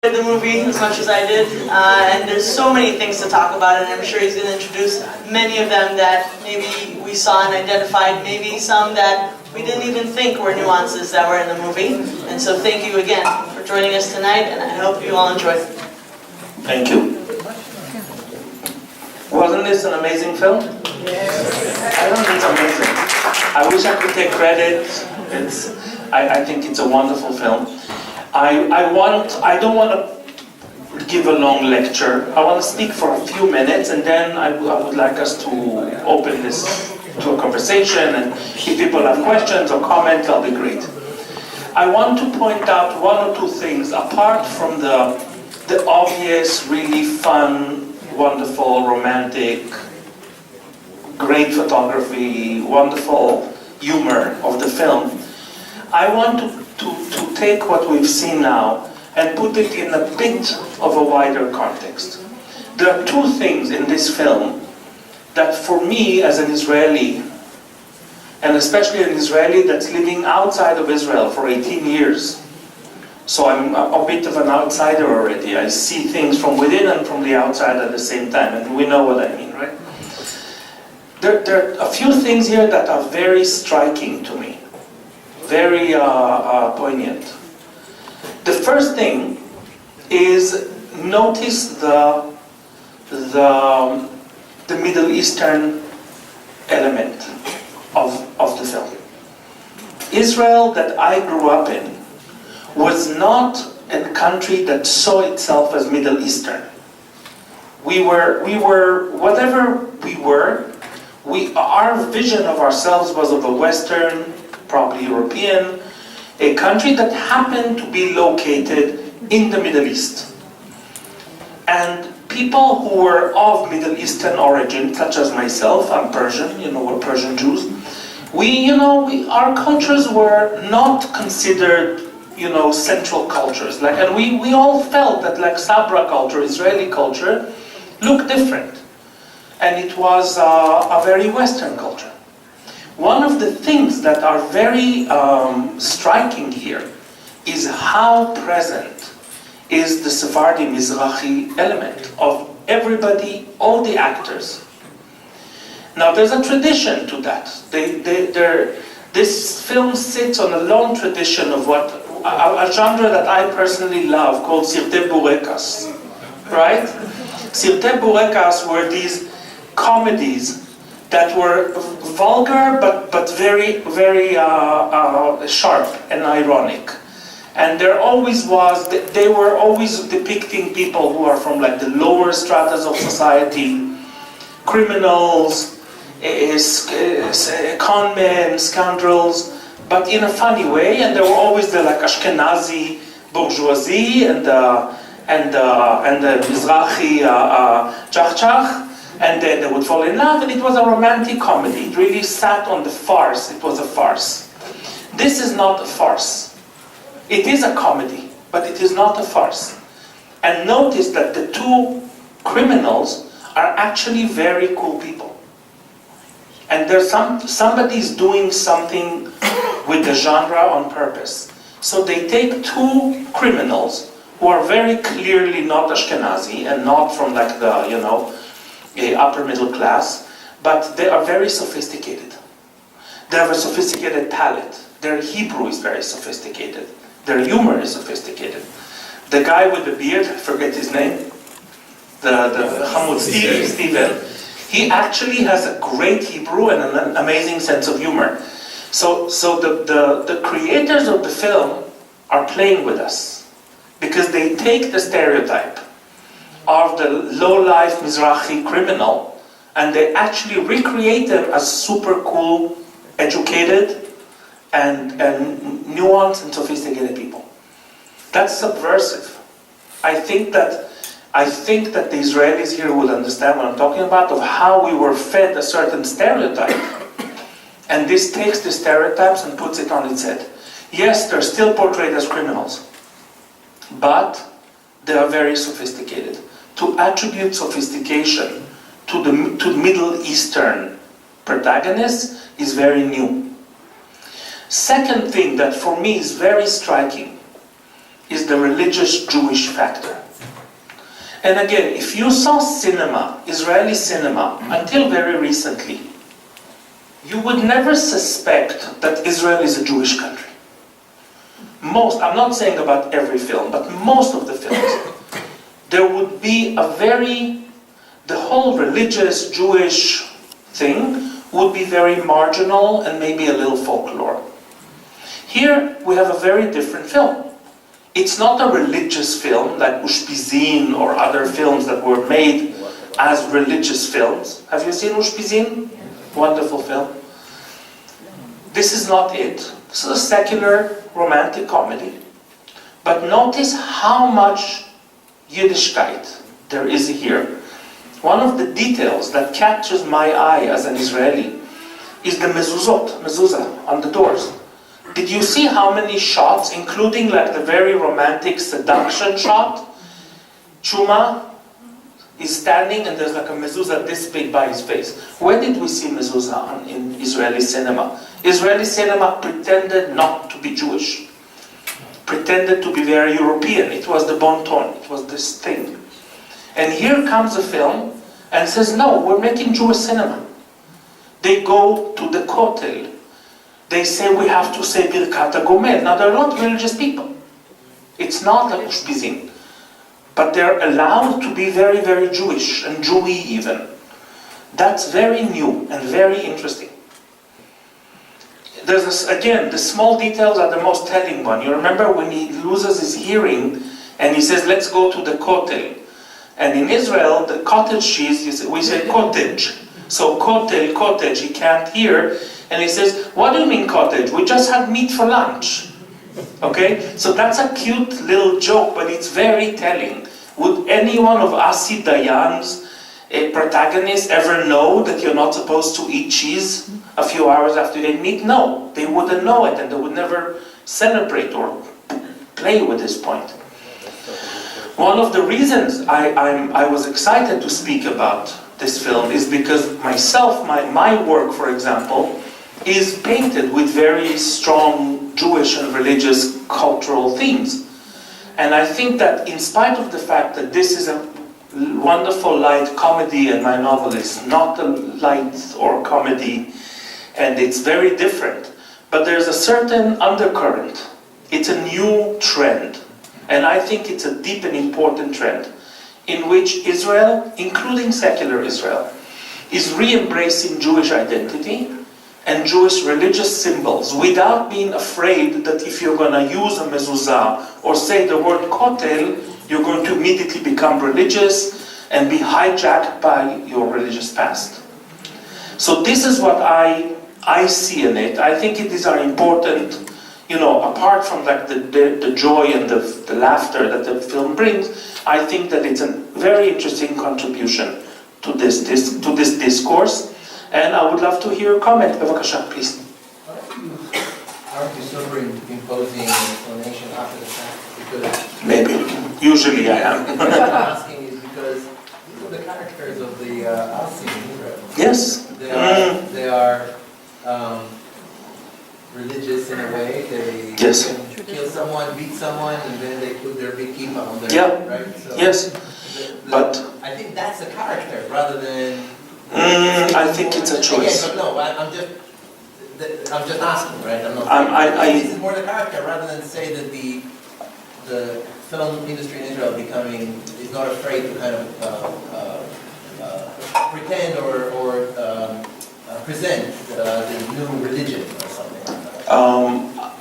The movie as much as I did, and there's so many things to talk about, and I'm sure he's going to introduce many of them that maybe we saw and identified, maybe some that we didn't even think were nuances that were in the movie. And so thank you again for joining us tonight, and I hope you all enjoy. Thank you. Wasn't this an amazing film? Yes. I don't think it's amazing. I wish I could take credit. I think it's a wonderful film. I don't want to give a long lecture. I want to speak for a few minutes, and then I would like us to open this to a conversation, and if people have questions or comments, that'll be great. I want to point out one or two things, apart from the obvious, really fun, wonderful, romantic, great photography, wonderful humor of the film. I want to take what we've seen now and put it in a bit of a wider context. There are two things in this film that for me as an Israeli, and especially an Israeli that's living outside of Israel for 18 years, so I'm a bit of an outsider already. I see things from within and from the outside at the same time, and we know what I mean, right? There are a few things here that are very striking to me, very poignant. The first thing is notice the Middle Eastern element of the film. Israel that I grew up in was not a country that saw itself as Middle Eastern. We were whatever we were. Our vision of ourselves was of a Western, probably European, a country that happened to be located in the Middle East. And people who were of Middle Eastern origin, such as myself, I'm Persian, we're Persian Jews, our cultures were not considered, central cultures. And we all felt that Sabra culture, Israeli culture, looked different. And it was a very Western culture. One of the things that are very striking here is how present is the Sephardi Mizrahi element of everybody, all the actors. Now there's a tradition to that. This film sits on a long tradition of a genre that I personally love called Sirte Burekas, right? Sirte Burekas were these comedies that were vulgar but very, very sharp and ironic. And there always was, they were always depicting people who are from the lower stratas of society, criminals, con men, scoundrels, but in a funny way. And there were always the Ashkenazi bourgeoisie and the Mizrahi chach-chach. And then they would fall in love, and it was a romantic comedy. It really sat on the farce. It was a farce. This is not a farce. It is a comedy, but it is not a farce. And notice that the two criminals are actually very cool people. And there's somebody's doing something with the genre on purpose. So they take two criminals who are very clearly not Ashkenazi and not from upper middle class, but they are very sophisticated. They have a sophisticated palate. Their Hebrew is very sophisticated. Their humor is sophisticated. The guy with the beard, I forget his name, the Hamud, Steven, he actually has a great Hebrew and an amazing sense of humor. So the creators of the film are playing with us, because they take the stereotype of the low-life Mizrahi criminal, and they actually recreate them as super cool, educated, and nuanced and sophisticated people. That's subversive. I think that the Israelis here will understand what I'm talking about, of how we were fed a certain stereotype, and this takes the stereotypes and puts it on its head. Yes, they're still portrayed as criminals, but they are very sophisticated. To attribute sophistication to Middle Eastern protagonists is very new. Second thing that for me is very striking is the religious Jewish factor. And again, if you saw cinema, Israeli cinema, until very recently, you would never suspect that Israel is a Jewish country. I'm not saying about every film, but most of the films, there would be the whole religious Jewish thing would be very marginal and maybe a little folklore. Here we have a very different film. It's not a religious film like Ushpizin or other films that were made as religious films. Have you seen Ushpizin? Wonderful film. This is not it. This is a secular romantic comedy. But notice how much Yiddishkeit there is here. One of the details that catches my eye as an Israeli is the mezuzah on the doors. Did you see how many shots, including like the very romantic seduction shot? Chuma is standing and there's like a mezuzah this big by his face. Where did we see mezuzah in Israeli cinema? Israeli cinema pretended not to be Jewish. Pretended to be very European. It was the bon ton. It was this thing. And here comes a film and says, no, we're making Jewish cinema. They go to the kotel. They say we have to say Birkat HaGomel. Now they're not religious people. It's not like Ushpizin. But they're allowed to be very, very Jewish and Jewy even. That's very new and very interesting. There's this, again, the small details are the most telling one. You remember when he loses his hearing and he says, let's go to the kotel. And in Israel, the cottage cheese, we say cottage. So kotel, cottage, he can't hear. And he says, what do you mean cottage? We just had meat for lunch. Okay? So that's a cute little joke, but it's very telling. Would any one of Asi Dayan's protagonists ever know that you're not supposed to eat cheese a few hours after you ate meat? No, they wouldn't know it, and they would never celebrate or play with this point. One of the reasons I was excited to speak about this film is because myself, my work, for example, is painted with very strong Jewish and religious cultural themes. And I think that in spite of the fact that this is a wonderful light comedy and my novel is not a light or comedy, and it's very different, but there's a certain undercurrent. It's a new trend, and I think it's a deep and important trend in which Israel, including secular Israel, is re-embracing Jewish identity and Jewish religious symbols without being afraid that if you're going to use a mezuzah or say the word kotel, you're going to immediately become religious and be hijacked by your religious past. So this is what I see in it. I think these are important, apart from like the joy and the laughter that the film brings, I think that it's a very interesting contribution to this discourse. And I would love to hear a comment. Bevakasha, please. Aren't you superimposing explanation after the fact? Because maybe. Usually I am. what I'm asking is because these are the characters of the Asi in Israel. Yes. They are religious in a way. They yes. can kill someone, beat someone, and then they put their big kippah on their yeah. head, right? So yes. But I think that's a character rather than. I think it's a choice. Again, but no, I'm just asking, right? I'm not. This is more the character rather than say that the film industry in Israel is not afraid to kind of pretend or present the new religion or something.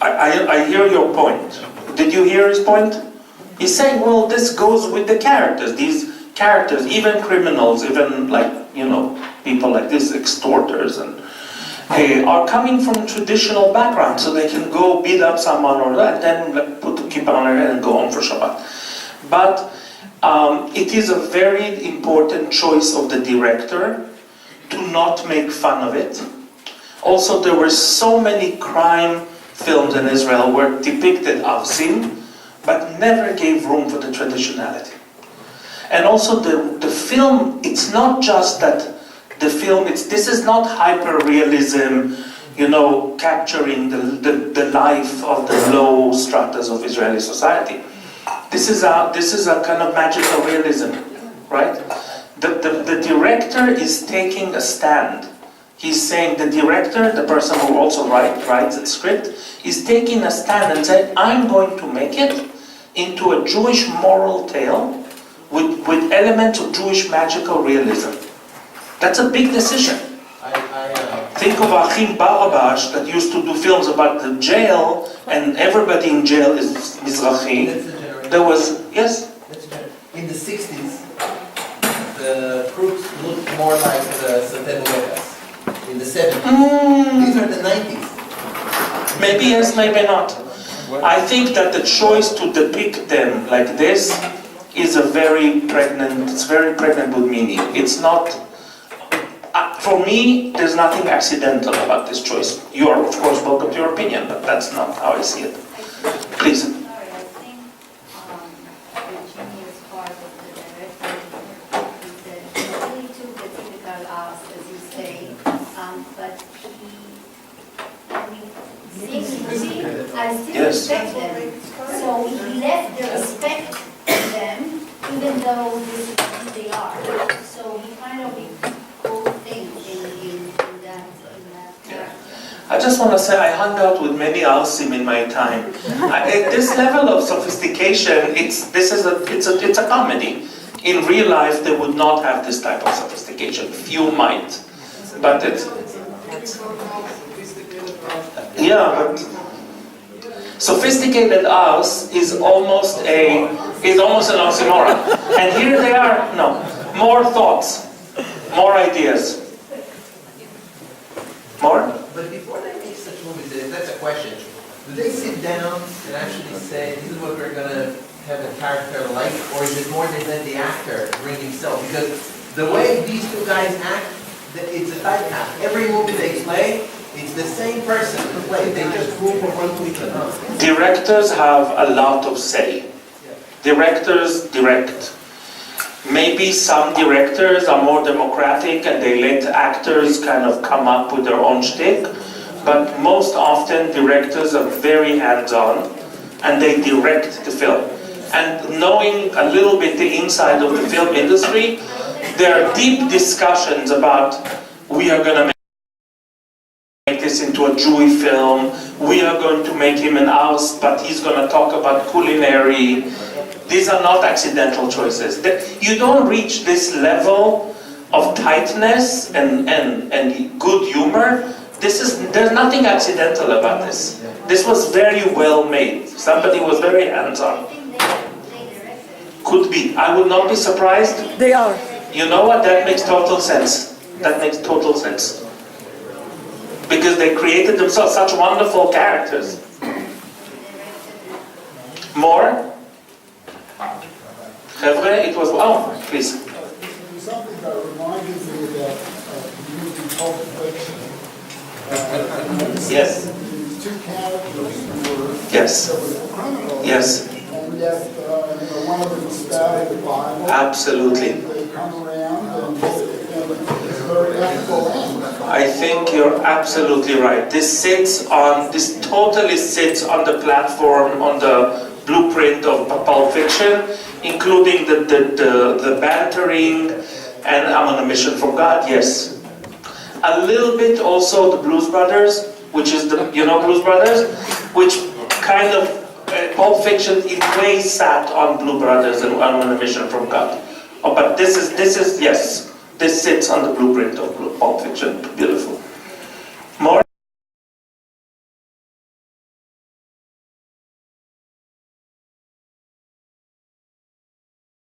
I hear your point. Did you hear his point? He's saying, well, this goes with the characters. These characters, even criminals, even people like this, extorters, and are coming from traditional backgrounds, so they can go beat up someone and then put the kippah on their head and go home for Shabbat. But it is a very important choice of the director to not make fun of it. Also, there were so many crime films in Israel where depicted avzim, but never gave room for the traditionality. And also the film, it's not just that the film, this is not hyper-realism, capturing the life of the low stratas of Israeli society. This is a kind of magical realism, right? The director is taking a stand. He's saying, the director, the person who also writes the script, is taking a stand and saying, I'm going to make it into a Jewish moral tale with elements of Jewish magical realism. That's a big decision. Think of Achim Barabash that used to do films about the jail, and everybody in jail is Mizrahi. There was, yes? In the 60s, the troops looked more like the Sateluetas. In the 70s. These are the 90s. Maybe yes, maybe not. I think that the choice to depict them like this is very pregnant with meaning. It's not, for me, there's nothing accidental about this choice. You are, of course, welcome to your opinion, but that's not how I see it. Please. Sorry, I think Jimmy is part of the director. He said he really took the typical us, as you say, but seeing Rubi, I still respect them. So he left the respect to them, even though this is who they are. So he kind of both things in that character. I just want to say I hung out with many Arsim in my time. At this level of sophistication, it's a comedy. In real life, they would not have this type of sophistication. Few might, but it's yeah. But sophisticated us is almost an oxymoron. And here they are. No, more thoughts, more ideas, more. But before they make such movies, if that's a question, do they sit down and actually say, this is what we're going to have a character like, or is it more they let the actor bring himself? Because the way these two guys act, it's a typecast. Every movie they play, it's the same person who plays. They just move from one movie to another. Directors have a lot of say. Directors direct. Maybe some directors are more democratic and they let actors kind of come up with their own shtick, but most often directors are very hands-on and they direct the film. And knowing a little bit the inside of the film industry, there are deep discussions about, we are going to make this into a Jewish film, we are going to make him an Aus, but he's going to talk about culinary. These are not accidental choices. You don't reach this level of tightness and good humor. There's nothing accidental about this. This was very well made. Somebody was very hands-on. Could be. I would not be surprised. They are. You know what? That makes total sense. That makes total sense. Because they created themselves such wonderful characters. More? Chevre, it was, oh, please. Something that reminded me about the movie Pulp Fiction. Yes. These two characters who were Yes. that were criminals. Yes. And yet, one of them spouted the Bible. Absolutely. And they come around and it's a very ethical end. I think you're absolutely right. This totally sits on the platform, on the blueprint of Pulp Fiction, including the bantering, and I'm on a mission from God, yes. A little bit also the Blues Brothers, which is Blues Brothers, which kind of, Pulp Fiction in way sat on Blue Brothers and I'm on a mission from God. Oh, but this is, yes, this sits on the blueprint of Pulp Fiction, beautiful.